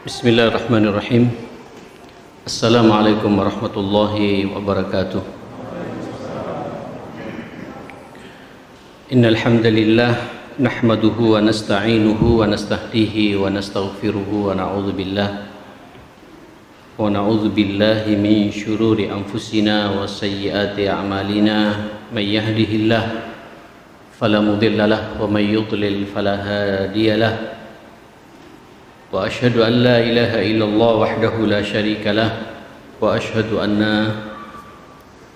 Bismillahirrahmanirrahim. Assalamualaikum warahmatullahi wabarakatuh. Innal hamdalillah nahmaduhu wa nasta'inuhu wa nastahdihi wa nastaghfiruhu wa na'udzu billahi min syururi anfusina wa sayyiati a'malina. May yahdihillah fala mudilla lahu wa may yudlil fala hadiya lahu. Wa ashhadu an la ilaha illallah wahdahu la syarika lah wa ashhadu anna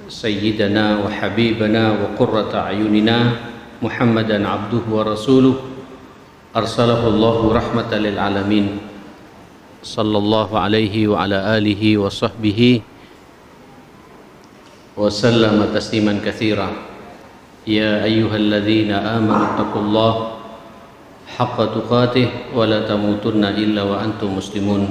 sayyidana wa habibana wa qurrata ayunina Muhammadan abduhu wa rasuluh arsalahu Allahu rahmatan lil alamin sallallahu alaihi wa ala alihi wa sahbihi wa sallama tasliman katsira. Ya ayyuhalladzina amanu taqullaha haqqa tuqatih wa la tamutunna illa wa antum muslimun.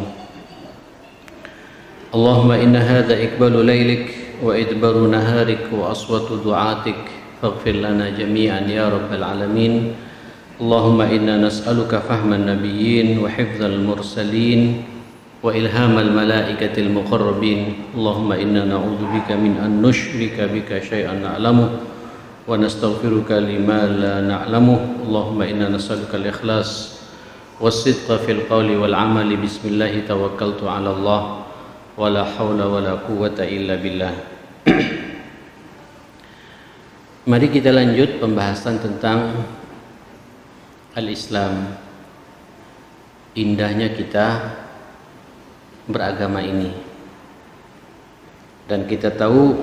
Allahumma inna hadha iqbalu laylik wa idbaru naharik wa aswatu du'atik faghfir lana jami'an ya rabbal alamin. Allahumma inna nas'aluka fahman nabiyyin wa hifdzal mursalin wa ilhamal malaikatil muqarrabin. Allahumma inna na'udzubika min an nusyrika bika syai'an na'lamu wa nastaghfiruka lima la na'lamu. Allahumma inna nas'aluka al-ikhlas was-sidqa fil qawli wal 'amali. Bismillah tawakkaltu 'ala Allah wa la haula wa la quwwata illa billah. Mari kita lanjut pembahasan tentang al-Islam. Indahnya kita beragama ini. Dan kita tahu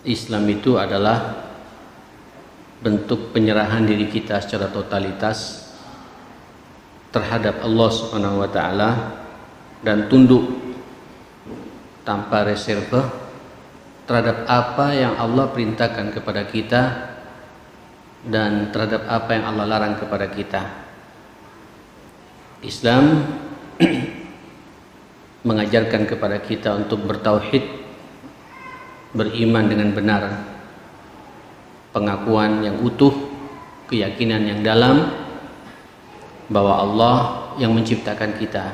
Islam itu adalah bentuk penyerahan diri kita secara totalitas terhadap Allah Subhanahu wa taala dan tunduk tanpa reserve terhadap apa yang Allah perintahkan kepada kita dan terhadap apa yang Allah larang kepada kita. Islam mengajarkan kepada kita untuk bertauhid, beriman dengan benar, pengakuan yang utuh, keyakinan yang dalam bahwa Allah yang menciptakan kita,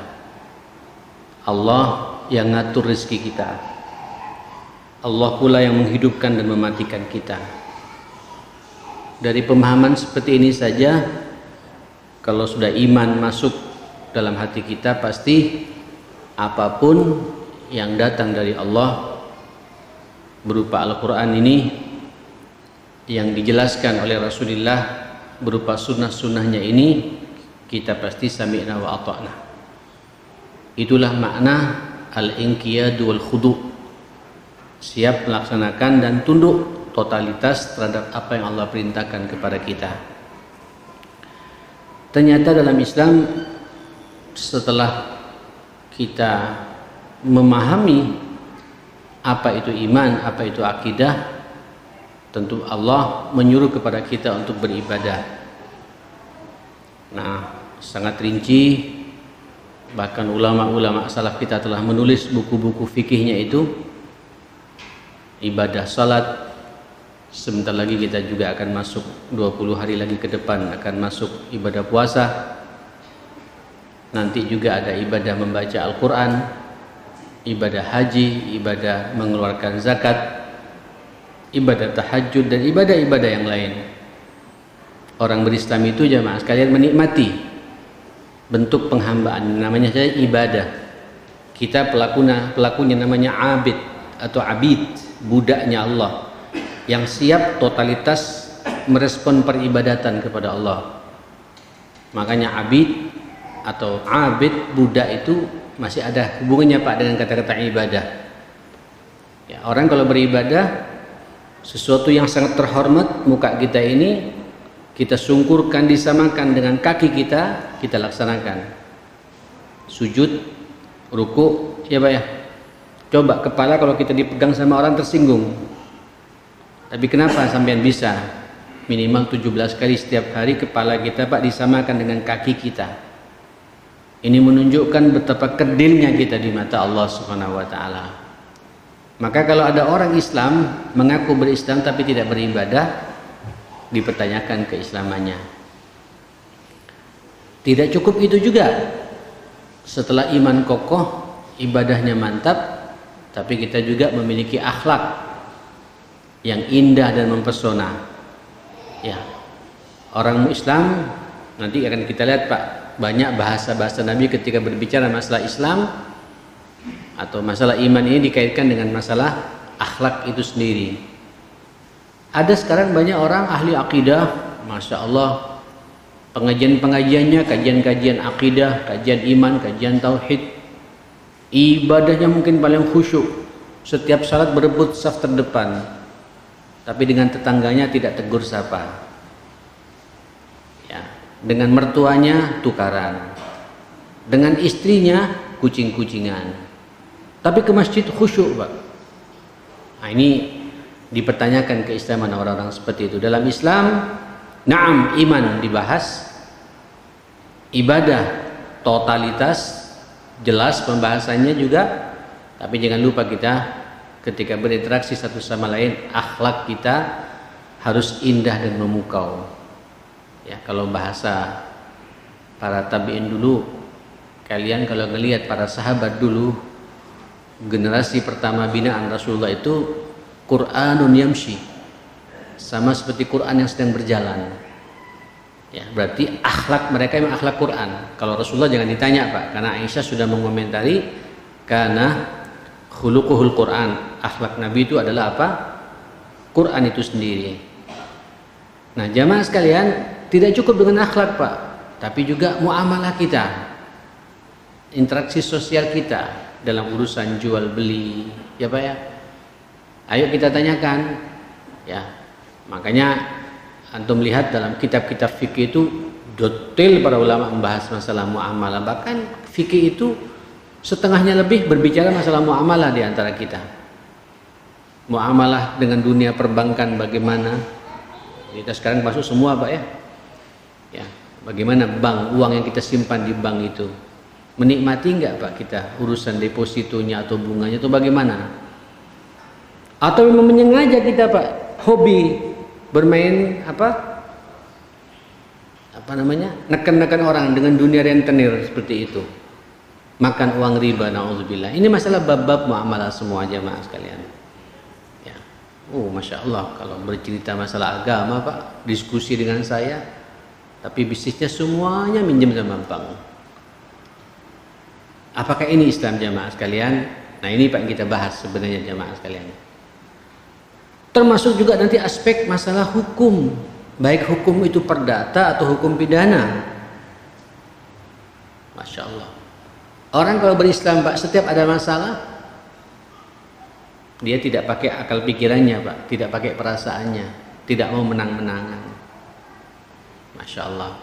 Allah yang ngatur rezeki kita, Allah pula yang menghidupkan dan mematikan kita. Dari pemahaman seperti ini saja, kalau sudah iman masuk dalam hati kita, pasti apapun yang datang dari Allah berupa Al-Quran ini yang dijelaskan oleh Rasulullah berupa sunnah-sunnahnya ini, kita pasti sami'na wa ata'na. Itulah makna al-inqiyadu wal khudu', siap melaksanakan dan tunduk totalitas terhadap apa yang Allah perintahkan kepada kita. Ternyata dalam Islam, setelah kita memahami apa itu iman, apa itu akidah, tentu Allah menyuruh kepada kita untuk beribadah. Nah, sangat rinci, bahkan ulama-ulama salaf kita telah menulis buku-buku fikihnya itu. Ibadah salat, sebentar lagi kita juga akan masuk 20 hari lagi ke depan akan masuk ibadah puasa. Nanti juga ada ibadah membaca Al-Quran, ibadah haji, ibadah mengeluarkan zakat, ibadah tahajud, dan ibadah-ibadah yang lain. Orang berislam itu jamaah sekalian menikmati bentuk penghambaan, namanya saja ibadah. Kita pelakunya namanya abid atau abid, budaknya Allah yang siap totalitas merespon peribadatan kepada Allah. Makanya abid atau abid, budak itu masih ada hubungannya Pak dengan kata-kata ibadah. Ya, orang kalau beribadah, sesuatu yang sangat terhormat, muka kita ini kita sungkurkan, disamakan dengan kaki kita, kita laksanakan. Sujud, ruku, ya Pak ya. Coba kepala kalau kita dipegang sama orang tersinggung. Tapi kenapa sampean bisa? Minimal 17 kali setiap hari kepala kita Pak disamakan dengan kaki kita. Ini menunjukkan betapa kedilnya kita di mata Allah Subhanahu wa taala. Maka kalau ada orang Islam mengaku berislam tapi tidak beribadah, dipertanyakan keislamannya. Tidak cukup itu juga. Setelah iman kokoh, ibadahnya mantap, tapi kita juga memiliki akhlak yang indah dan mempesona. Ya, orang Islam nanti akan kita lihat Pak, banyak bahasa-bahasa Nabi ketika berbicara masalah Islam atau masalah iman ini dikaitkan dengan masalah akhlak itu sendiri. Ada sekarang banyak orang ahli akidah, masya Allah, pengajian-pengajiannya, kajian-kajian akidah, kajian iman, kajian tauhid, ibadahnya mungkin paling khusyuk, setiap salat berebut saf terdepan, tapi dengan tetangganya tidak tegur sapa, ya, dengan mertuanya tukaran, dengan istrinya kucing-kucingan, tapi ke masjid khusyuk Pak. Nah, ini dipertanyakan keislaman orang-orang seperti itu. Dalam Islam, na'am, iman dibahas, ibadah totalitas jelas pembahasannya juga, tapi jangan lupa kita ketika berinteraksi satu sama lain, akhlak kita harus indah dan memukau. Ya, kalau bahasa para tabi'in dulu, kalian kalau ngelihat para sahabat dulu, generasi pertama binaan Rasulullah itu Qur'anun yamshi, sama seperti Quran yang sedang berjalan. Ya, berarti akhlak mereka memang akhlak Quran. Kalau Rasulullah jangan ditanya Pak, karena Aisyah sudah mengomentari karena khuluquhul Quran, akhlak Nabi itu adalah apa? Quran itu sendiri. Nah, jamaah sekalian, tidak cukup dengan akhlak Pak, tapi juga muamalah kita, interaksi sosial kita dalam urusan jual beli, ya Pak ya. Ayo kita tanyakan, ya. Makanya antum lihat dalam kitab-kitab fikih itu detail para ulama membahas masalah muamalah. Bahkan fikih itu setengahnya lebih berbicara masalah muamalah di antara kita. Muamalah dengan dunia perbankan bagaimana? Kita sekarang masuk semua Pak ya. Ya, bagaimana bank, uang yang kita simpan di bank itu menikmati enggak Pak kita urusan depositonya atau bunganya itu bagaimana? Atau memang menyengaja kita Pak hobi bermain apa namanya, neken-neken orang dengan dunia rentenir seperti itu, makan uang riba, naudzubillah. Ini masalah bab-bab muamalah semua jamaah sekalian. Ya, masya Allah kalau bercerita masalah agama Pak, diskusi dengan saya, tapi bisnisnya semuanya minjem sama bank. Apakah ini Islam jamaah sekalian? Nah, ini Pak yang kita bahas sebenarnya jamaah sekalian. Termasuk juga nanti aspek masalah hukum, baik hukum itu perdata atau hukum pidana. Masya Allah. Orang kalau berislam Pak, setiap ada masalah, dia tidak pakai akal pikirannya Pak, tidak pakai perasaannya, tidak mau menang-menangan. Masya Allah.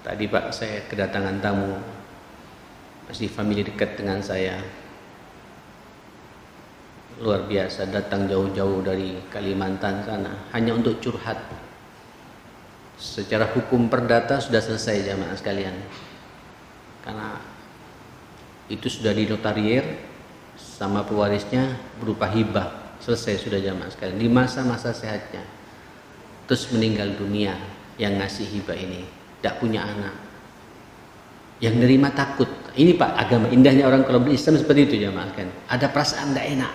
Tadi Pak saya kedatangan tamu, masih famili dekat dengan saya. Luar biasa, datang jauh-jauh dari Kalimantan sana hanya untuk curhat. Secara hukum perdata sudah selesai jamaah sekalian, karena itu sudah dinotarier sama pewarisnya berupa hibah, selesai sudah jamaah sekalian di masa-masa sehatnya. Terus meninggal dunia yang ngasih hibah ini, tidak punya anak, yang nerima takut. Ini Pak agama indahnya orang kalau berislam seperti itu jamaah sekalian, ada perasaan tidak enak.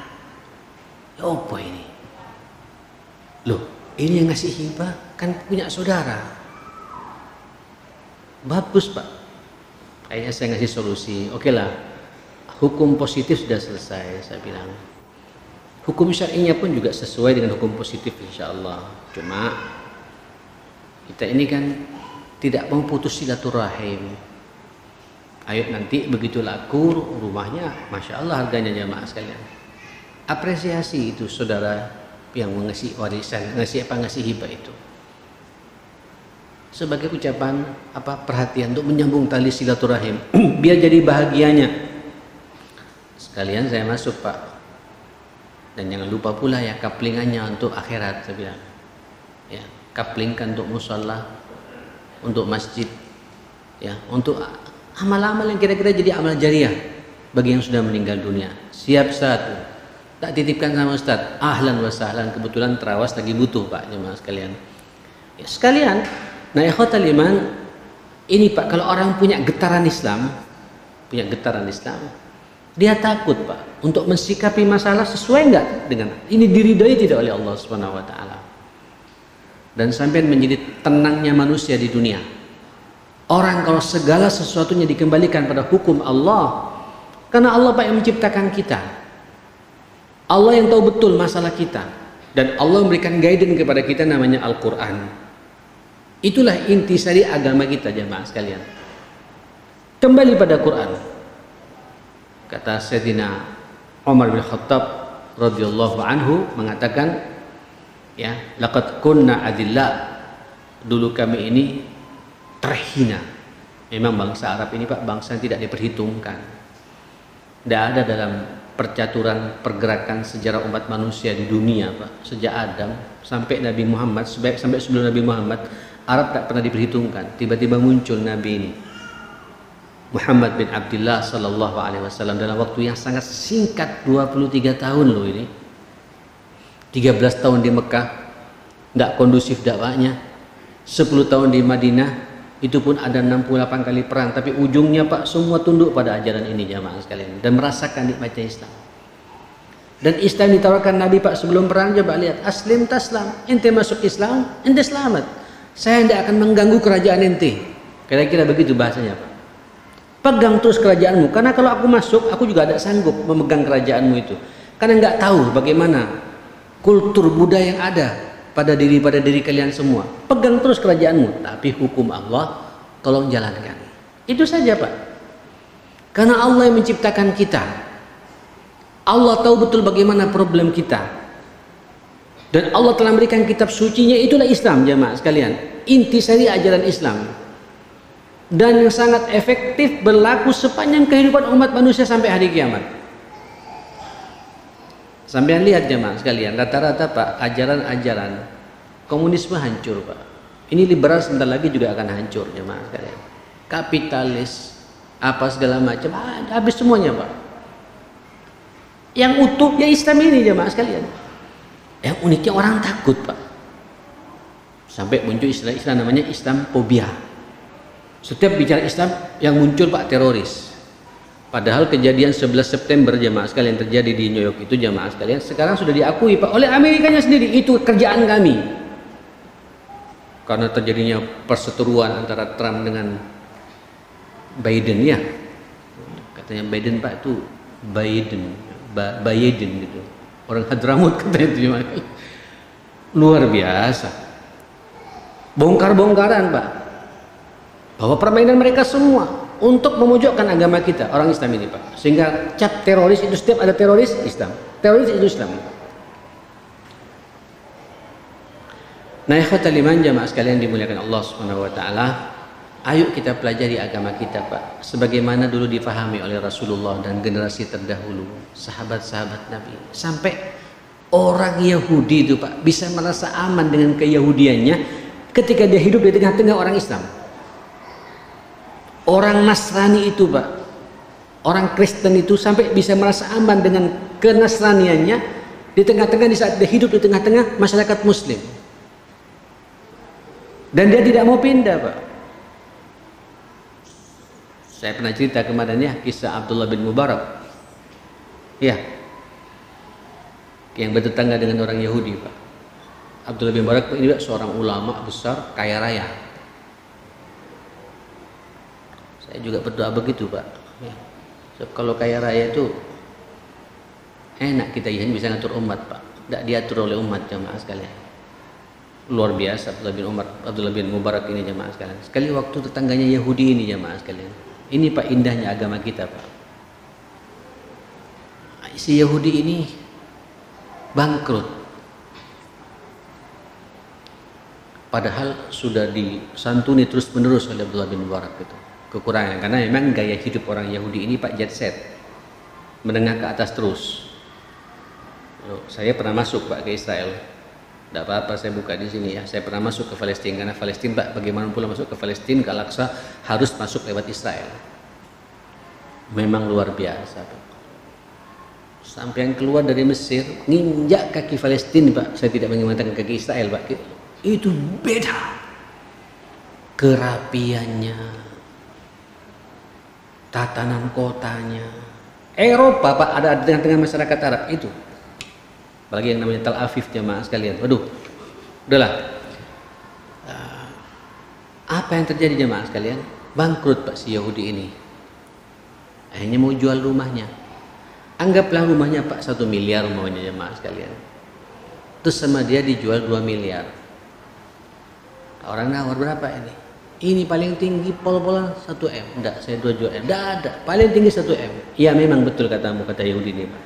Apa ini? Loh, ini yang ngasih hibah kan punya saudara. Bagus Pak. Kayaknya saya ngasih solusi. Oke lah, hukum positif sudah selesai saya bilang. Hukum syar'inya pun juga sesuai dengan hukum positif insya Allah. Cuma kita ini kan tidak mau putus silaturahim. Ayo nanti begitu laku rumahnya, masya Allah harganya jamaah sekalian. Apresiasi itu saudara yang mengasih warisan, ngasih hibah itu sebagai ucapan perhatian untuk menyambung tali silaturahim biar jadi bahagianya. Sekalian saya masuk Pak, dan jangan lupa pula ya kaplingannya untuk akhirat saya bilang. Ya, kaplingkan untuk musalla, untuk masjid, ya, untuk amal-amal yang kira-kira jadi amal jariah bagi yang sudah meninggal dunia. Siap satu. Tak titipkan sama Ustaz. Ahlan wa sahlan, kebetulan Terawas lagi butuh Pak jemaah sekalian. Ya sekalian, nah ikhwatal iman, ini Pak, kalau orang punya getaran Islam, dia takut Pak untuk mensikapi masalah sesuai enggak dengan ini, diridhoi tidak oleh Allah Subhanahu wa taala. Dan sampai menjadi tenangnya manusia di dunia. Orang kalau segala sesuatunya dikembalikan pada hukum Allah, karena Allah Pak yang menciptakan kita. Allah yang tahu betul masalah kita, dan Allah memberikan guidance kepada kita namanya Al-Quran. Itulah intisari agama kita jemaah sekalian. Kembali pada Quran. Kata Sayyidina Umar bin Khattab radhiyallahu anhu mengatakan, ya, laqad kunna adilla, dulu kami ini terhina. Memang bangsa Arab ini Pak, bangsa yang tidak diperhitungkan. Tidak ada dalam percaturan pergerakan sejarah umat manusia di dunia Pak, sejak Adam sampai Nabi Muhammad, sampai sebelum Nabi Muhammad, Arab tak pernah diperhitungkan. Tiba-tiba muncul Nabi ini, Muhammad bin Abdullah sallallahu alaihi wasallam, dalam waktu yang sangat singkat, 23 tahun loh ini. 13 tahun di Mekah tidak kondusif dakwahnya, 10 tahun di Madinah, itu pun ada 68 kali perang, tapi ujungnya Pak semua tunduk pada ajaran ini jamaah sekalian dan merasakan nikmatnya Islam. Dan Islam ditawarkan Nabi Pak sebelum perang, coba lihat, aslim taslam, ente masuk Islam ente selamat, saya tidak akan mengganggu kerajaan ente, kira-kira begitu bahasanya Pak. Pegang terus kerajaanmu, karena kalau aku masuk aku juga tidak sanggup memegang kerajaanmu itu, karena nggak tahu bagaimana kultur budaya yang ada pada diri kalian semua. Pegang terus kerajaanmu, tapi hukum Allah tolong jalankan. Itu saja Pak. Karena Allah yang menciptakan kita, Allah tahu betul bagaimana problem kita, dan Allah telah memberikan kitab sucinya, itulah Islam jemaah sekalian, intisari ajaran Islam, dan yang sangat efektif berlaku sepanjang kehidupan umat manusia sampai hari kiamat. Sampean lihat jemaah sekalian, rata-rata Pak, ajaran-ajaran komunisme hancur Pak. Ini liberal sebentar lagi juga akan hancur jemaah sekalian. Kapitalis, apa segala macam, habis semuanya Pak. Yang utuh ya Islam ini jemaah sekalian. Yang uniknya orang takut Pak. Sampai muncul istilah namanya Islamophobia. Setiap bicara Islam yang muncul Pak teroris. Padahal kejadian 11 September jemaah sekalian terjadi di New York itu jemaah sekalian sekarang sudah diakui Pak oleh Amerikanya sendiri, itu kerjaan kami. Karena terjadinya perseteruan antara Trump dengan Biden ya. Katanya Biden Pak itu Biden gitu. Orang Hadramut katanya itu jemaah. Luar biasa. Bongkar-bongkaran Pak. Bahwa permainan mereka semua untuk memojokkan agama kita, orang Islam ini Pak, sehingga cap teroris itu, setiap ada teroris Islam, teroris itu Islam. Nah ikhwatal iman jamaah sekalian dimuliakan Allah Subhanahu wa taala, ayo kita pelajari agama kita Pak, sebagaimana dulu difahami oleh Rasulullah dan generasi terdahulu, sahabat-sahabat Nabi, sampai orang Yahudi itu Pak bisa merasa aman dengan keyahudiannya ketika dia hidup di tengah-tengah orang Islam. Orang Nasrani itu Pak, orang Kristen itu sampai bisa merasa aman dengan kenasraniannya di tengah-tengah, di saat dia hidup di tengah-tengah masyarakat Muslim, dan dia tidak mau pindah Pak. Saya pernah cerita kemarin ya, kisah Abdullah bin Mubarak ya, yang bertetangga dengan orang Yahudi Pak. Abdullah bin Mubarak ini Pak, seorang ulama besar, kaya raya. Saya juga berdoa begitu Pak ya. So, kalau kaya raya itu enak kita ya, bisa ngatur umat Pak, tidak diatur oleh umat jamaah sekalian. Luar biasa Abdullah bin Mubarak ini jamaah sekalian. Sekali waktu tetangganya Yahudi ini jamaah sekalian, ini Pak indahnya agama kita Pak. Si Yahudi ini bangkrut, padahal sudah disantuni terus menerus oleh Abdullah bin Mubarak itu. Kekurangan, karena memang gaya hidup orang Yahudi ini Pak jet set, menengah ke atas terus. Loh, saya pernah masuk Pak ke Israel, tidak apa-apa saya buka di sini ya. Saya pernah masuk ke Palestina, karena Palestina Pak, bagaimana pula masuk ke Palestina, ke Al-Aqsa harus masuk lewat Israel. Memang luar biasa Pak. Sampai yang keluar dari Mesir, nginjak kaki Palestina, Pak. Saya tidak mengatakan kaki Israel, Pak. Itu beda. Kerapiannya, tatanan kotanya. Eropa, Pak, ada di tengah-tengah masyarakat Arab itu. Apalagi yang namanya Tel Aviv, jamaah sekalian. Waduh, udahlah. Apa yang terjadi jamaah sekalian? Bangkrut, Pak, si Yahudi ini. Akhirnya mau jual rumahnya. Anggaplah rumahnya, Pak, 1 miliar umpamanya jemaah sekalian. Terus sama dia dijual 2 miliar. Orang nawar berapa ini? Ini paling tinggi pol-polan 1 M. Enggak, saya 2 jual M. Enggak ada. Paling tinggi 1 M. Iya memang betul katamu, kata Yahudi ini, Pak.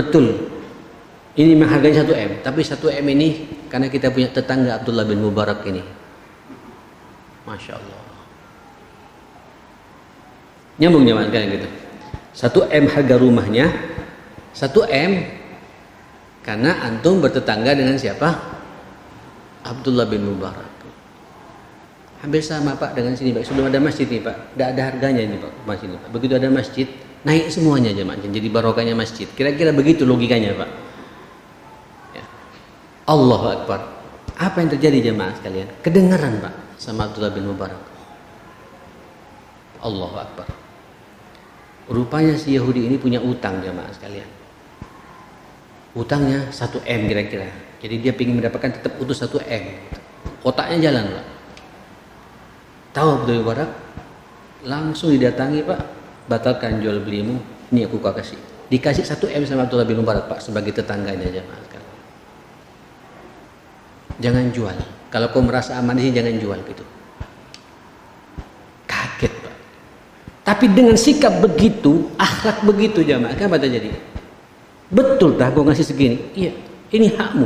Betul. Ini memang harganya 1 M. Tapi 1 M ini karena kita punya tetangga Abdullah bin Mubarak ini. Masya Allah. Nyambung jemaah sekalian gitu. 1 M harga rumahnya, 1 M karena antum bertetangga dengan siapa? Abdullah bin Mubarak. Hampir sama, Pak, dengan sini, Pak. Sebelum ada masjid nih, Pak, tidak ada harganya ini, Pak, masjid ini, Pak. Begitu ada masjid, naik semuanya jemaah, jadi barokahnya masjid. Kira-kira begitu logikanya, Pak. Ya. Allahu Akbar. Apa yang terjadi jemaah sekalian? Kedengaran, Pak, sama Abdullah bin Mubarak. Allahu Akbar. Rupanya si Yahudi ini punya utang jamaah sekalian. Utangnya 1 M kira-kira. Jadi dia ingin mendapatkan tetap utuh 1 M. Otaknya jalan, Pak. Tahu Abdul Mubarak? Langsung didatangi, Pak. Batalkan jual belimu. Ini aku kasih. Dikasih 1 M sama Abdullah bin Mubarak, Pak, sebagai tetangganya jamaah sekalian. Jangan jual. Kalau kau merasa aman di sini jangan jual gitu. Kaget, Pak. Tapi dengan sikap begitu, akhlak begitu jamaah, apa terjadi? Betul dah kau ngasih segini. Iya, ini hakmu.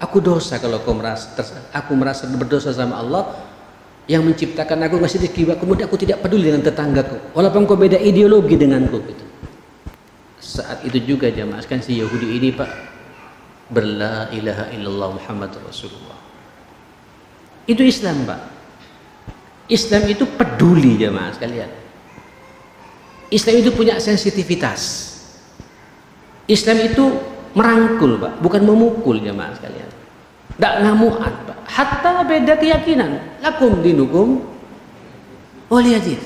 Aku dosa kalau kau merasa aku merasa berdosa sama Allah yang menciptakan aku, ngasih rezeki. Kemudian aku tidak peduli dengan tetanggaku, walaupun kau beda ideologi denganku gitu. Saat itu juga jamaah kan si Yahudi ini, Pak, berla ilaha illallah Muhammad Rasulullah. Itu Islam, Pak. Islam itu peduli jamaah sekalian. Islam itu punya sensitivitas. Islam itu merangkul, Pak, bukan memukul jamaah sekalian. Tidak ngamuan, Pak. Hatta beda keyakinan. Lakum dinukum waliyadin.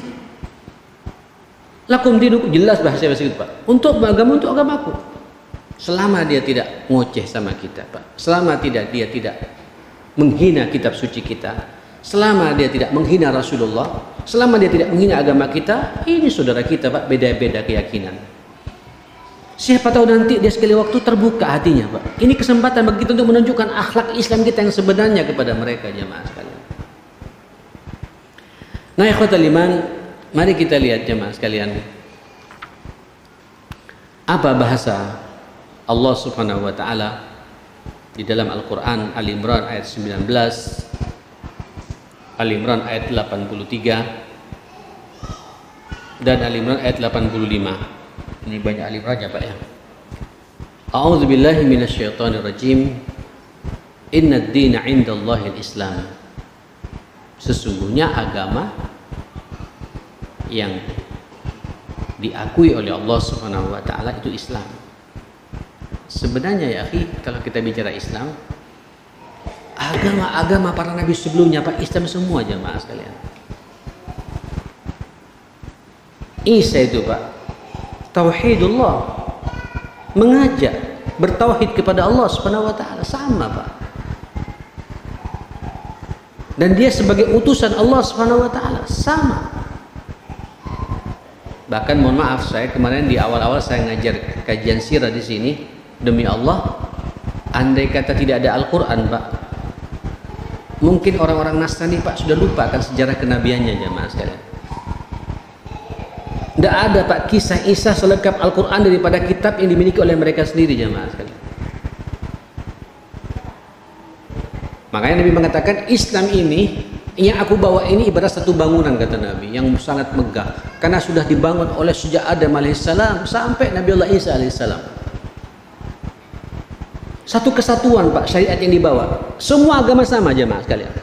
Lakum dinukum, jelas bahasa itu, Pak. Untuk agama, untuk agamaku. Selama dia tidak ngoceh sama kita, Pak. Selama dia tidak menghina kitab suci kita. Selama dia tidak menghina Rasulullah, selama dia tidak menghina agama kita, ini saudara kita, Pak, beda-beda keyakinan. Siapa tahu nanti dia sekali waktu terbuka hatinya, Pak. Ini kesempatan bagi kita untuk menunjukkan akhlak Islam kita yang sebenarnya kepada mereka, jamaah sekalian. Nah, ikhwatal iman, mari kita lihat jamaah sekalian. Apa bahasa Allah Subhanahu wa taala di dalam Al-Qur'an Ali Imran ayat 19, Ali Imran ayat 83 dan Ali Imran ayat 85. Ini banyak Ali Imrannya, Pak, ya. A'udzubillahi minasyaitonirrajim. Innad dina 'indallahil Islam. Sesungguhnya agama yang diakui oleh Allah Subhanahu wa taala itu Islam. Sebenarnya ya, akhi, kalau kita bicara Islam, agama-agama para nabi sebelumnya, Pak, Islam semua jamaah sekalian. Isa itu, Pak, tauhidullah, mengajak bertauhid kepada Allah Subhanahu wa taala, sama, Pak. Dan dia sebagai utusan Allah Subhanahu wa taala, sama. Bahkan mohon maaf, saya kemarin di awal-awal saya ngajar kajian sirah di sini, demi Allah, andai kata tidak ada Al-Qur'an, Pak, mungkin orang-orang Nasrani, Pak, sudah lupa akan sejarah kenabiannya jamaah sekalian. Tidak ada, Pak, kisah Isa selengkap Al-Quran daripada kitab yang dimiliki oleh mereka sendiri jamaah sekalian. Makanya Nabi mengatakan Islam ini yang aku bawa ini ibarat satu bangunan, kata Nabi, yang sangat megah karena sudah dibangun oleh sejak Adam alaihissalam sampai Nabi Allah Isa alaihissalam. Satu kesatuan, Pak, syariat yang dibawa. Semua agama sama jamaah sekalian.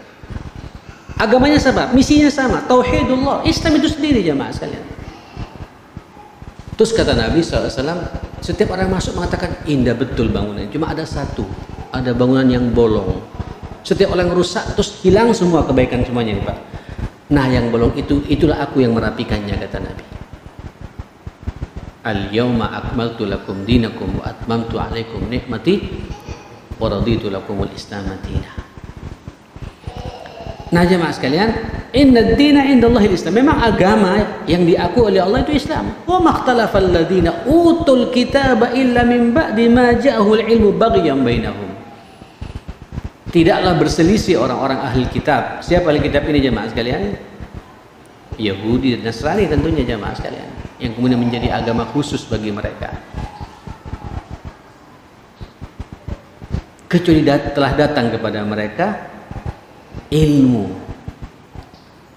Agamanya sama, misinya sama, tauhidullah. Islam itu sendiri jamaah sekalian. Terus kata Nabi SAW, Setiap orang masuk mengatakan indah betul bangunan, cuma ada satu, ada bangunan yang bolong. Setiap orang rusak terus hilang semua kebaikan semuanya nih Pak. Nah yang bolong itulah aku yang merapikannya, kata Nabi. Al-yawma akmaltu lakum dinakum wa atmamtu alaikum ni'mati wa raditu lakumul Islam madinah. Nah jemaah sekalian, inna ad-dina indallahil Islam. Memang agama yang diakui oleh Allah itu Islam. Wa makhtalafal ladzina utul kitaba illa min ba'di ma ja'ahul ilmu baghyan bainahum. Tidaklah berselisih orang-orang ahli kitab. Siapa ahli kitab ini jemaah sekalian? Yahudi dan Nasrani tentunya jemaah sekalian, yang kemudian menjadi agama khusus bagi mereka. Kecuali telah datang kepada mereka ilmu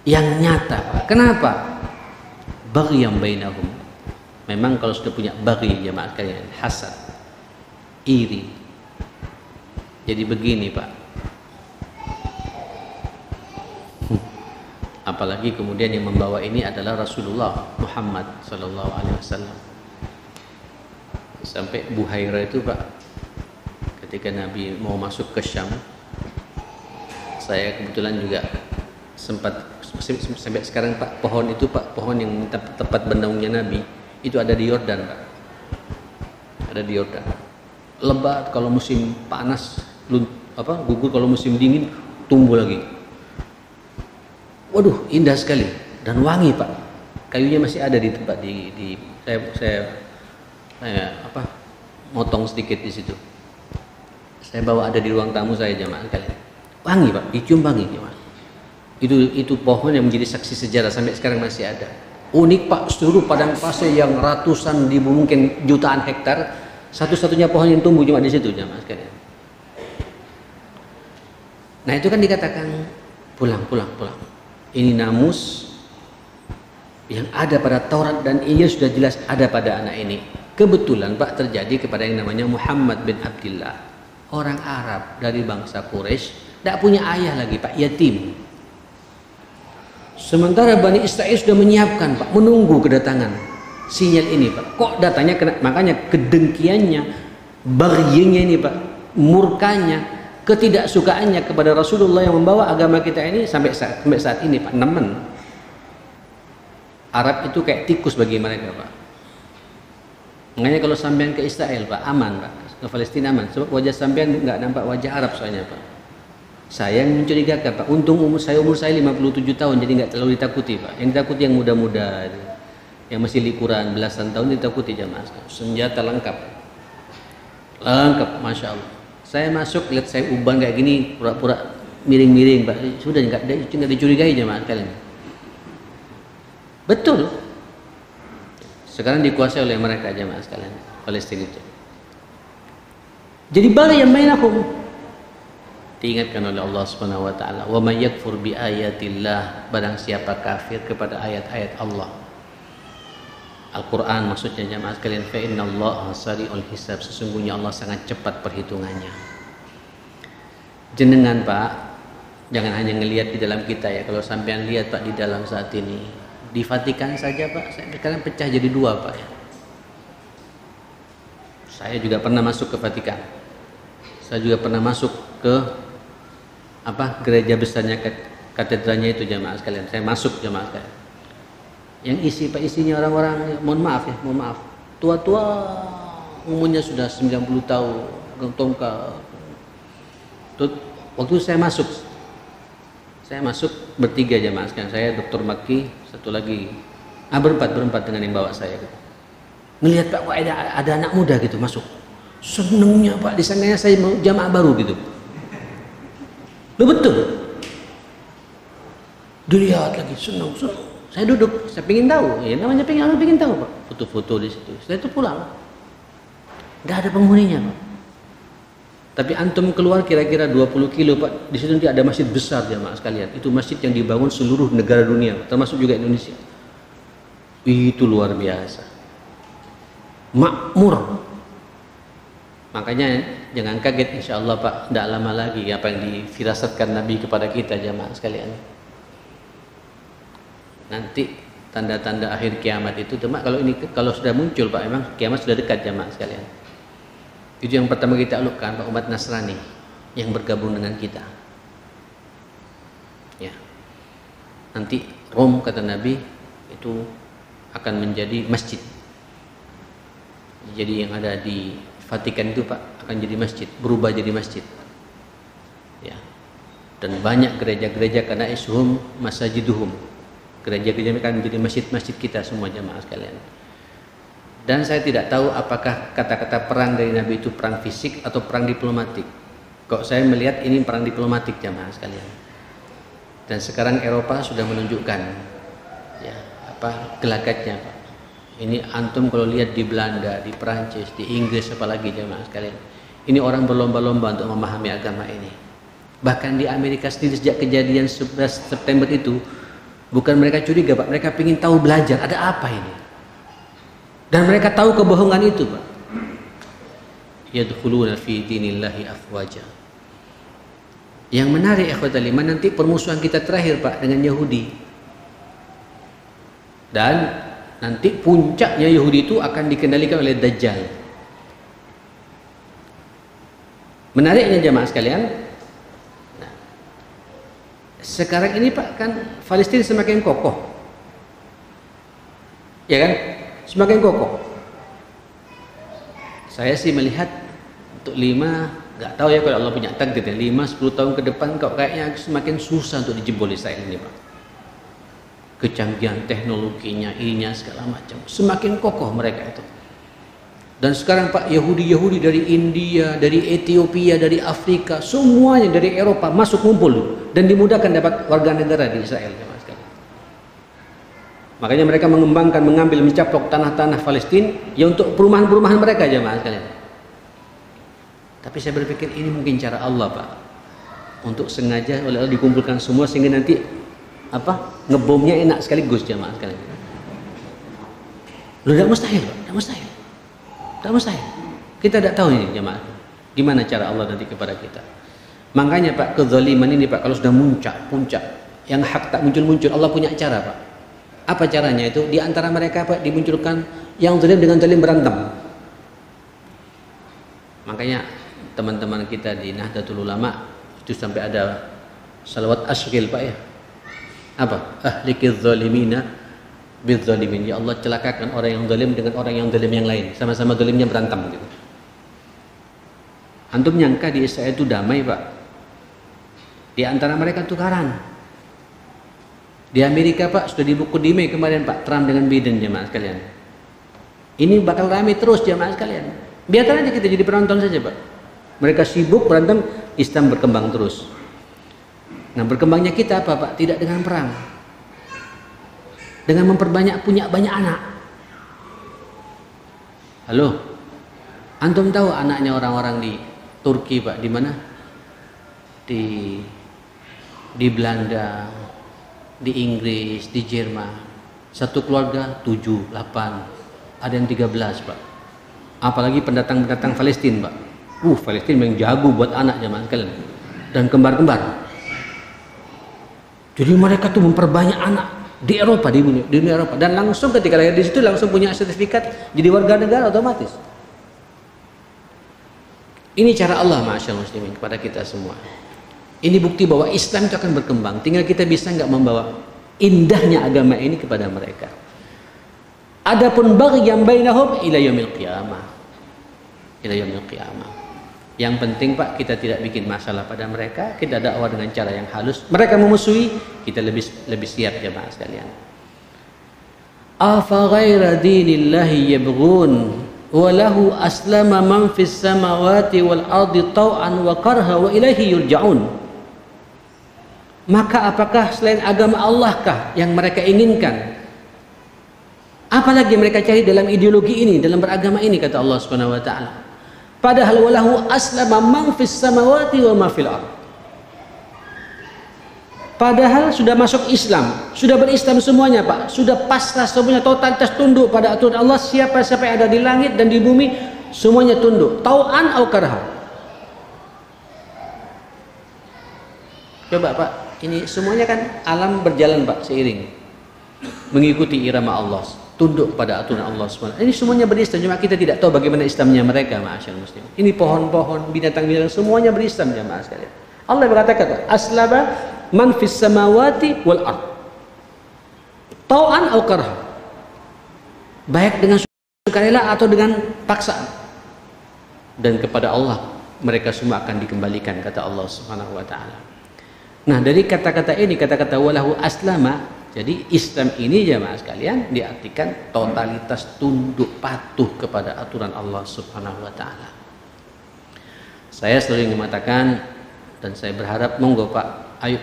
yang nyata, Pak. Kenapa? Baghyan bainahum. Memang kalau sudah punya baghi jemaah sekalian, hasad, iri. Jadi begini, Pak. Apalagi kemudian yang membawa ini adalah Rasulullah Muhammad sallallahu alaihi wasallam. Sampai Buhairah itu, Pak, ketika Nabi mau masuk ke Syam, saya kebetulan juga sempat sampai sekarang Pak, pohon itu Pak, pohon yang tepat bendaungnya Nabi itu ada di Yordan, Pak. Ada di Yordan. Lebat kalau musim panas, gugur kalau musim dingin, tumbuh lagi. Waduh, indah sekali dan wangi, Pak. Kayunya masih ada di tempat saya motong sedikit di situ. Saya bawa ada di ruang tamu saya jemaah sekalian. Wangi, Pak, dicium wangi jemaah. Itu pohon yang menjadi saksi sejarah sampai sekarang masih ada. Unik, Pak, seluruh padang pasir yang ratusan ribu mungkin jutaan hektar, satu-satunya pohon yang tumbuh cuma di situ jemaah sekalian. Nah, itu kan dikatakan pulang. Ini namus yang ada pada Taurat dan Injil sudah jelas ada pada anak ini. Kebetulan Pak terjadi kepada yang namanya Muhammad bin Abdullah, orang Arab dari bangsa Quraisy, tidak punya ayah lagi, Pak, yatim. Sementara Bani Israel sudah menyiapkan, Pak, menunggu kedatangan sinyal ini, Pak. Kok datanya makanya kedengkiannya, baghyinya ini, Pak, murkanya, ketidaksukaannya kepada Rasulullah yang membawa agama kita ini sampai saat ini, Pak, nemen. Arab itu kayak tikus bagi mereka, Pak. Makanya kalau sampean ke Israel, Pak, aman, Pak. Ke Palestina aman. Sebab wajah sampean nggak nampak wajah Arab soalnya, Pak. Saya yang mencurigakan, Pak. Untung umur saya 57 tahun, jadi nggak terlalu ditakuti, Pak. Yang ditakuti yang muda-muda, yang masih likuran belasan tahun ditakuti jamaah. Senjata lengkap, masya Allah. Saya masuk, lihat saya uban kayak gini, pura-pura miring-miring, Pak. Sudah nggak dicurigai jemaah kalian. Betul. Sekarang dikuasai oleh mereka jemaah sekalian, Palestina itu. Jadi baghyan bainahum. Diingatkan oleh Allah Subhanahu wa taala, "Wa may yakfur bi ayatillah", barang siapa kafir kepada ayat-ayat Allah. Al-Quran maksudnya jemaah sekalian, fa innallaha sari'ul hisab, sesungguhnya Allah sangat cepat perhitungannya. Jenengan, Pak, jangan hanya ngelihat di dalam kita ya. Kalau sampean lihat, Pak, di dalam saat ini di Vatikan saja, Pak, sekarang pecah jadi dua, Pak ya. Saya juga pernah masuk ke Vatikan. Saya juga pernah masuk ke gereja besarnya, katedralnya itu jemaah sekalian. Saya masuk jemaah sekalian. Yang isinya orang-orang, mohon maaf, tua-tua, umurnya sudah 90 tahun, tongkat. Waktu saya masuk bertiga jemaah sekalian. Saya, Dr. Maki, satu lagi, berempat dengan yang bawa saya. Melihat, Pak, ada anak muda gitu masuk. Senengnya, Pak, disangkanya saya mau jamaah baru gitu. Loh, betul. Dilihat lagi, seneng. Saya duduk, saya pengen tahu, ya namanya pengen tahu, Pak. Foto-foto di situ. Setelah itu pulang. Nggak ada penghuninya, Pak. Tapi antum keluar kira-kira 20 kilo, Pak. Di situ nanti ada masjid besar jemaah sekalian. Itu masjid yang dibangun seluruh negara dunia, termasuk juga Indonesia. Itu luar biasa. Makmur. Makanya jangan kaget, insya Allah, Pak, tidak lama lagi apa yang difirasatkan Nabi kepada kita jemaah sekalian. Nanti tanda-tanda akhir kiamat itu, cuma kalau sudah muncul Pak, memang kiamat sudah dekat jamaah sekalian. Itu yang pertama kita taklukkan Pak, umat Nasrani yang bergabung dengan kita. Ya. Nanti Rom kata Nabi itu akan menjadi masjid. Jadi yang ada di Vatikan itu Pak akan jadi masjid, berubah jadi masjid. Ya. Dan banyak gereja-gereja karena ishum masajiduhum. Gereja-gereja akan menjadi masjid-masjid kita semua jamaah sekalian. Dan saya tidak tahu apakah kata-kata perang dari Nabi itu perang fisik atau perang diplomatik. Kok saya melihat ini perang diplomatik jamaah sekalian. Dan sekarang Eropa sudah menunjukkan ya gelagatnya Pak. Ini antum kalau lihat di Belanda, di Perancis, di Inggris apalagi jamaah sekalian. Ini orang berlomba-lomba untuk memahami agama ini. Bahkan di Amerika sendiri sejak kejadian 11 September itu, bukan mereka curiga Pak, mereka ingin tahu, belajar ada apa ini. Dan mereka tahu kebohongan itu Pak. Yadkhuluna fi dinillahi afwaja. Yang menarik ikhwatal iman, nanti permusuhan kita terakhir Pak dengan Yahudi. Dan nanti puncaknya Yahudi itu akan dikendalikan oleh Dajjal. Menariknya jamaah sekalian, nah, sekarang ini Pak kan Palestina semakin kokoh, ya kan, semakin kokoh. Saya sih melihat untuk 5, nggak tahu ya kalau Allah punya takdir ya, 5-10 tahun ke depan kok kayaknya semakin susah untuk dijebol Israel ini Pak. Kecanggihan teknologinya, ininya segala macam, semakin kokoh mereka itu. Dan sekarang Pak, Yahudi dari India, dari Ethiopia, dari Afrika, semuanya dari Eropa masuk ngumpul dan dimudahkan dapat warga negara di Israel. Makanya mereka mengembangkan, mengambil, mencaplok tanah-tanah Palestina ya untuk perumahan-perumahan mereka jemaah sekalian. Tapi saya berpikir ini mungkin cara Allah Pak, untuk sengaja oleh Allah dikumpulkan semua sehingga nanti ngebomnya enak sekaligus jemaah sekalian. Loh, tidak mustahil Pak, tidak mustahil. Tidak mustahil. Kita tidak tahu ini jemaah, gimana cara Allah nanti kepada kita. Makanya Pak, kezaliman ini Pak kalau sudah puncak, yang hak tak muncul-muncul, Allah punya cara Pak. Apa caranya itu? Di antara mereka Pak dimunculkan yang zalim dengan zalim berantem. Makanya teman-teman kita di Nahdlatul Ulama itu sampai ada salawat asyril Pak ya. Apa? Ahlikiz zalimina bizzalimin. Ya Allah, celakakan orang yang zalim dengan orang yang zalim yang lain. Sama-sama zalimnya berantem gitu. Antum nyangka di Israel itu damai Pak? Di antara mereka tukaran. Di Amerika Pak sudah dibuku di Mei kemarin Pak, Trump dengan Biden jemaah sekalian. Ini bakal ramai terus jemaah sekalian. Biarkan aja kita jadi penonton saja Pak. Mereka sibuk berantem, Islam berkembang terus. Nah, berkembangnya kita apa Pak? Tidak dengan perang, dengan punya banyak anak. Halo, antum tahu anaknya orang-orang di Turki Pak, di mana? Di Belanda, di Inggris, di Jerman, satu keluarga 7, 8, ada yang 13 Pak. Apalagi pendatang Palestina Pak. Palestina yang jago buat anak zaman sekalian, dan kembar-kembar. Jadi mereka tuh memperbanyak anak di Eropa, di dunia Eropa, dan langsung ketika lahir di situ langsung punya sertifikat jadi warga negara otomatis. Ini cara Allah ma'asyal muslimin kepada kita semua. Ini bukti bahwa Islam itu akan berkembang. Tinggal kita bisa nggak membawa indahnya agama ini kepada mereka. Adapun baghyan bainahum ila yaumil qiyamah. Ila yaumil qiyamah. Yang penting Pak, kita tidak bikin masalah pada mereka, kita dakwah dengan cara yang halus. Mereka memusuhi, kita lebih siap jemaah sekalian. Afa ghaira dinillahi yabghun wa lahu aslama man fis samawati wal ardi tau'an wa karha wa ilaihi yurja'un. Maka apakah selain agama Allah kah yang mereka inginkan? Apalagi mereka cari dalam ideologi ini, dalam beragama ini, kata Allah Subhanahu wa taala. Padahal walahu aslama man fis samawati wa ma fil ard. Padahal sudah masuk Islam, sudah berislam semuanya Pak, sudah pasrah semuanya, totalitas tunduk pada aturan Allah. Siapa yang ada di langit dan di bumi semuanya tunduk, tau'an au karha. Coba Pak, ini semuanya kan alam berjalan Pak, seiring. mengikuti irama Allah, tunduk pada aturan Allah SWT. Ini semuanya berislam, cuma kita tidak tahu bagaimana Islamnya mereka, ma'asyarul muslimin. Ini pohon-pohon, binatang-binatang semuanya berislam jamaah sekalian. Allah berkata, aslama man fis samawati wal ard, tau'an aw karha, baik dengan sukarela atau dengan paksaan, dan kepada Allah mereka semua akan dikembalikan, kata Allah Subhanahu wa taala. Nah, dari kata-kata ini, kata-kata walahu aslama, jadi Islam ini jamaah sekalian diartikan totalitas tunduk patuh kepada aturan Allah Subhanahu wa taala. Saya selalu mengatakan, dan saya berharap, monggo Pak, ayo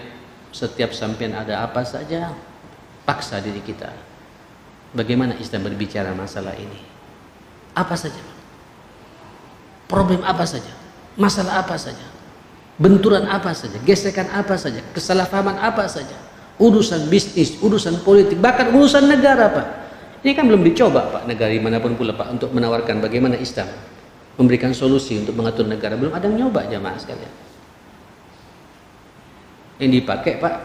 setiap sampean ada apa saja, paksa diri kita. Bagaimana Islam berbicara masalah ini? Apa saja? Problem apa saja? Masalah apa saja? Benturan apa saja? Gesekan apa saja? Kesalahpahaman apa saja? Urusan bisnis, urusan politik, bahkan urusan negara, Pak. Ini kan belum dicoba, Pak, negara manapun pula, Pak, untuk menawarkan bagaimana Islam memberikan solusi untuk mengatur negara. Belum ada yang nyoba jamaah sekalian. Yang dipakai, Pak,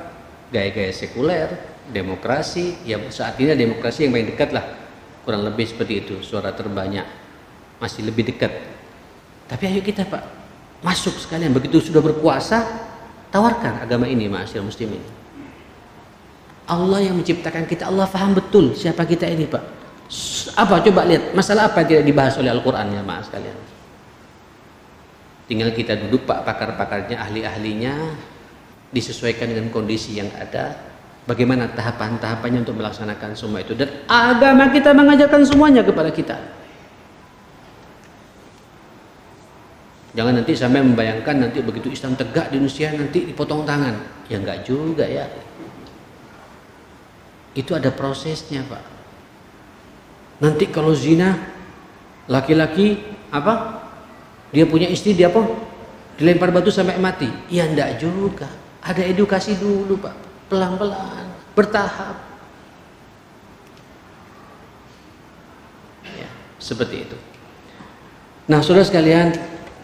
gaya-gaya sekuler, demokrasi. Ya saat ini demokrasi yang paling dekat lah, kurang lebih seperti itu, suara terbanyak, masih lebih dekat. Tapi ayo kita, Pak, masuk sekalian, begitu sudah berkuasa, tawarkan agama ini, ma'asyiral muslimin. Allah yang menciptakan kita, Allah faham betul siapa kita ini, Pak. Apa, coba lihat, masalah apa yang tidak dibahas oleh Al-Quran, ya maaf sekalian. Tinggal kita duduk, Pak, pakar-pakarnya, ahli-ahlinya, disesuaikan dengan kondisi yang ada, bagaimana tahapan-tahapannya untuk melaksanakan semua itu. Dan agama kita mengajarkan semuanya kepada kita. Jangan nanti sampai membayangkan nanti begitu Islam tegak di Indonesia nanti dipotong tangan. Ya enggak juga ya. Itu ada prosesnya, Pak. Nanti kalau zina, laki-laki apa? Dia punya istri, dia apa? Dilempar batu sampai mati. Ya enggak juga. Ada edukasi dulu, Pak. Pelan-pelan, bertahap. Ya, seperti itu. Nah, saudara sekalian,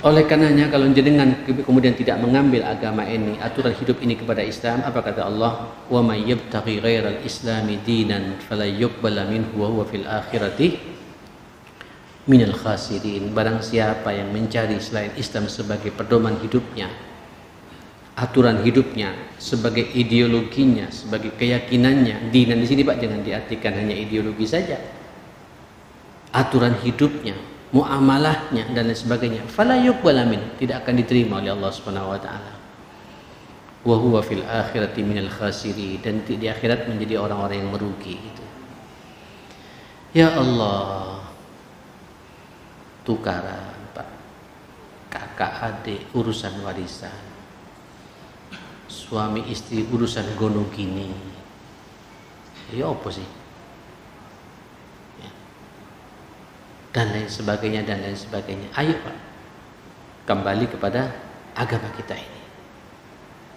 oleh karenanya kalau jenengan kemudian tidak mengambil agama ini, aturan hidup ini kepada Islam, apa kata Allah? Wa may yabtaghi ghairal islami dinan fala yuqbala minhu wa huwa fil akhirati minal khasirin. Barang siapa yang mencari selain Islam sebagai pedoman hidupnya, aturan hidupnya, sebagai ideologinya, sebagai keyakinannya, dinan di sini, Pak, jangan diartikan hanya ideologi saja. Aturan hidupnya, muamalahnya dan lain sebagainya, fala yuqbala min, tidak akan diterima oleh Allah Subhanahu wa taala. Wa huwa fil akhirati minal khasirin, dan di akhirat menjadi orang-orang yang merugi gitu. Ya Allah, tukaran, Pak, kakak adik urusan warisan, suami istri urusan gono gini, ya apa sih? Ya. Dan lain sebagainya, dan lain sebagainya. Ayo, Pak, kembali kepada agama kita ini.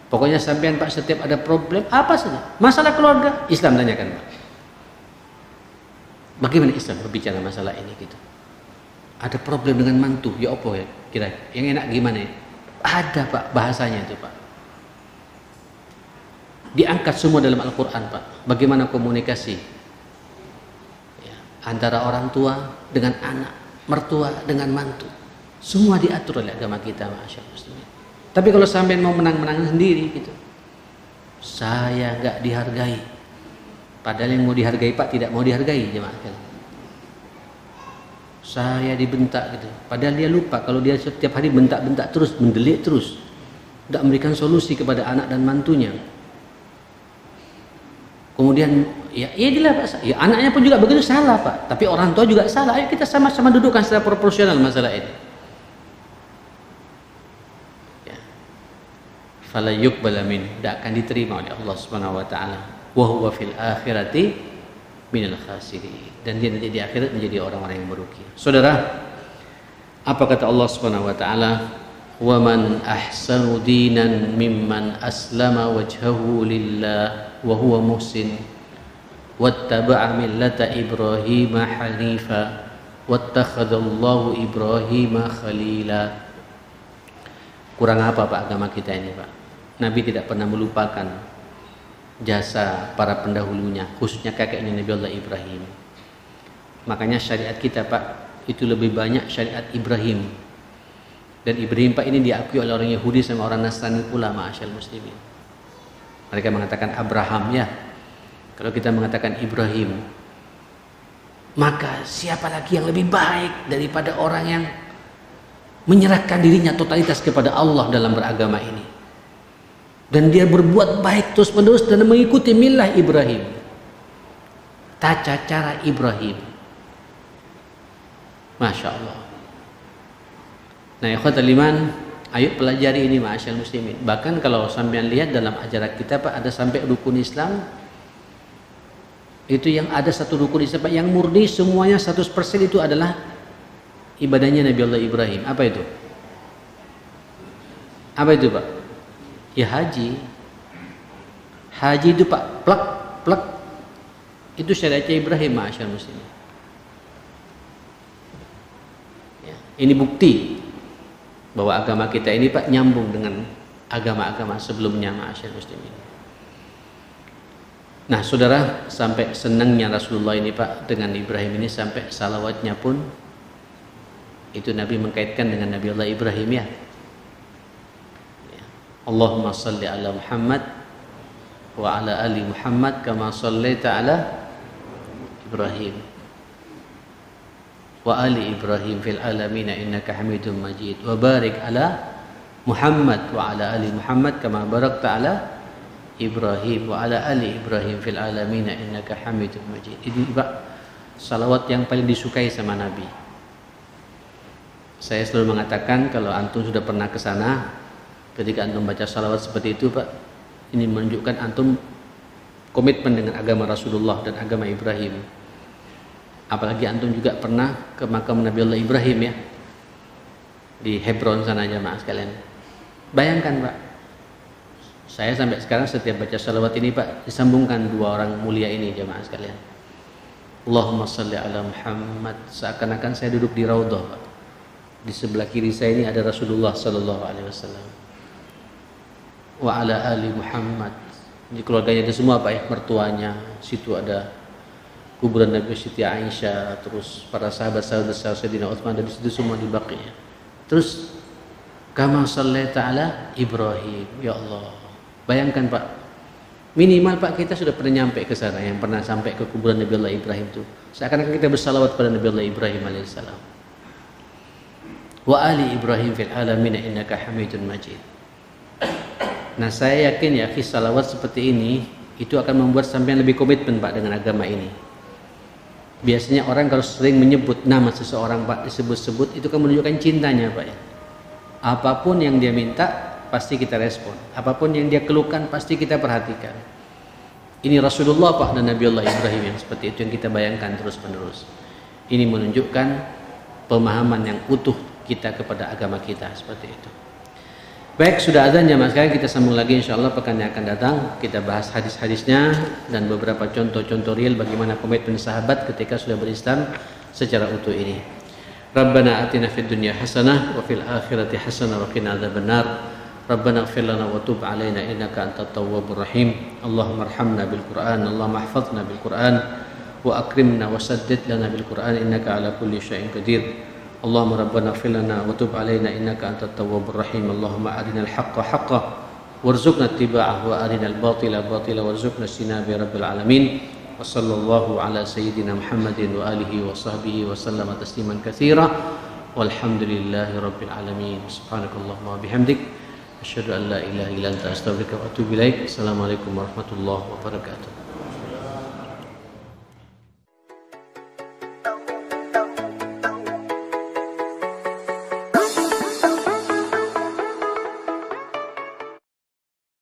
Pokoknya sampean, Pak, setiap ada problem apa saja, masalah keluarga, Islam tanyakan, Pak. Bagaimana Islam berbicara masalah ini gitu? Ada problem dengan mantu, ya apa ya kira yang enak gimana ya? Ada, Pak, bahasanya itu, Pak. Diangkat semua dalam Al-Quran, Pak. Bagaimana komunikasi ya, antara orang tua dengan anak, mertua dengan mantu, semua diatur oleh agama kita, masyaallah muslimin. Tapi kalau sampai mau menang-menang sendiri gitu, saya nggak dihargai, padahal yang mau dihargai, Pak, tidak mau dihargai, jemaah. Saya dibentak gitu, padahal dia lupa kalau dia setiap hari bentak-bentak terus, mendelik terus, tidak memberikan solusi kepada anak dan mantunya. Kemudian ya inilah, Pak, ya anaknya pun juga begitu, salah, Pak, tapi orang tua juga salah. Ayo kita sama-sama dudukkan secara proporsional masalah ini. Ya. Fala yuqbala min, tidak akan diterima oleh Allah Subhanahu wa taala. Wa huwa fil akhirati minal khasirin, dan dia nanti di akhirat menjadi orang-orang yang merugi. Saudara, apa kata Allah Subhanahu wa taala? Wa man ahsanu dinan mimman aslama wajhahu lillah wa huwa muhsin wattaba'a millata Ibrahim hanifa wattakhadallahu Ibrahim khalila. Kurang apa, Pak, agama kita ini, Pak? Nabi tidak pernah melupakan jasa para pendahulunya, khususnya kakeknya Nabi Allah Ibrahim. Makanya syariat kita Pak itu lebih banyak syariat Ibrahim. Dan Ibrahim Pak ini diakui oleh orang Yahudi sama orang Nasrani pula, ma'asyal muslimin. Mereka mengatakan Abraham ya. Kalau kita mengatakan Ibrahim, maka siapa lagi yang lebih baik daripada orang yang menyerahkan dirinya totalitas kepada Allah dalam beragama ini. Dan dia berbuat baik terus menerus dan mengikuti milah Ibrahim, tata cara Ibrahim. Masya Allah. Nah ikhwatal iman, ayo pelajari ini ma'asyal muslimin. Bahkan kalau sampean lihat dalam ajaran kita Pak, ada sampai rukun Islam itu yang ada satu rukun Islam Pak, yang murni semuanya 100% itu adalah ibadahnya Nabi Allah Ibrahim. Apa itu? Apa itu Pak? Ya haji. Haji itu Pak, plak plak, itu syariatnya Ibrahim ma'asyal muslimin. Ya, ini bukti bahwa agama kita ini Pak nyambung dengan agama-agama sebelumnya ma'asyal muslimin. Nah saudara, sampai senangnya Rasulullah ini Pak dengan Ibrahim ini, sampai salawatnya pun itu Nabi mengkaitkan dengan Nabi Allah Ibrahim ya. Allahumma salli ala Muhammad wa ala ali Muhammad kama sallaita ala Ibrahim wa ali Ibrahim fil alamin innaka Hamidum Majid wa barik ala Muhammad wa ala ali Muhammad kama barakta ala Ibrahim wa ala ali Ibrahim fil alamin innaka Hamidum Majid. Ini Pak salawat yang paling disukai sama Nabi. Saya selalu mengatakan kalau antum sudah pernah ke sana, ketika antum baca salawat seperti itu Pak, ini menunjukkan antum komitmen dengan agama Rasulullah dan agama Ibrahim. Apalagi antum juga pernah ke makam Nabi Allah Ibrahim ya, di Hebron sana jamaah sekalian. Bayangkan Pak, saya sampai sekarang setiap baca salawat ini Pak, disambungkan dua orang mulia ini jamaah sekalian. Allahumma salli ala Muhammad, seakan-akan saya duduk di Raudhah Pak. Di sebelah kiri saya ini ada Rasulullah Sallallahu Alaihi Wasallam. Wa ala ali Muhammad. Di keluarganya itu semua Pak ya, mertuanya. Situ ada kuburan Nabi Siti Aisyah, terus para sahabat-sahabat Sayyidina Utsman, dan di situ semua di Baqi'. Terus kama shallaita ala Ibrahim. Ya Allah. Bayangkan Pak, minimal Pak kita sudah pernah nyampe ke sana, yang pernah sampai ke kuburan Nabi Allah Ibrahim itu. Seakan-akan kita bersalawat pada Nabi Allah Ibrahim alaihissalam. Wa ali Ibrahim fil alamin innaka Hamidun Majid. Nah saya yakin ya salawat seperti ini itu akan membuat sampean lebih komitmen Pak dengan agama ini. Biasanya orang kalau sering menyebut nama seseorang Pak, disebut-sebut, itu kan menunjukkan cintanya Pak ya. Apapun yang dia minta pasti kita respon, apapun yang dia keluhkan pasti kita perhatikan. Ini Rasulullah Pak dan Nabi Allah Ibrahim yang seperti itu yang kita bayangkan terus menerus. Ini menunjukkan pemahaman yang utuh kita kepada agama kita seperti itu. Baik, sudah azan jamaah sekalian, kita sambung lagi insyaallah pekan yang akan datang. Kita bahas hadis-hadisnya dan beberapa contoh-contoh real bagaimana komitmen sahabat ketika sudah berislam secara utuh ini. Rabbana atina fid dunya hasanah wa fil akhirati hasanah wa qina adzabannar. Rabbana ighfir lana wa tub 'alaina innaka antat tawwabur rahim. Allahumma arhamna bil Qur'an, Allahumma ihfazna bil Qur'an wa akrimna wa saddid lana bil Qur'an innaka ala kulli syai'in qadir. Allahumma rabbana ighfir lana wa tub 'alaina innaka antat tawwabur rahim. Allahumma arinal haqqa haqqan warzuqna ittiba'ahu wa arinal batila batila warzuqna ijtinaba rabbil alamin. Wa sallallahu ala sayyidina Muhammadin wa alihi wa sahbihi wa sallama tasliman katsira. Walhamdulillahi rabbil alamin. Subhanakallahumma wa bihamdik asyhadu an la ilaha illa anta astaghfiruka wa atubu ilaik. Assalamualaikum warahmatullahi wabarakatuh.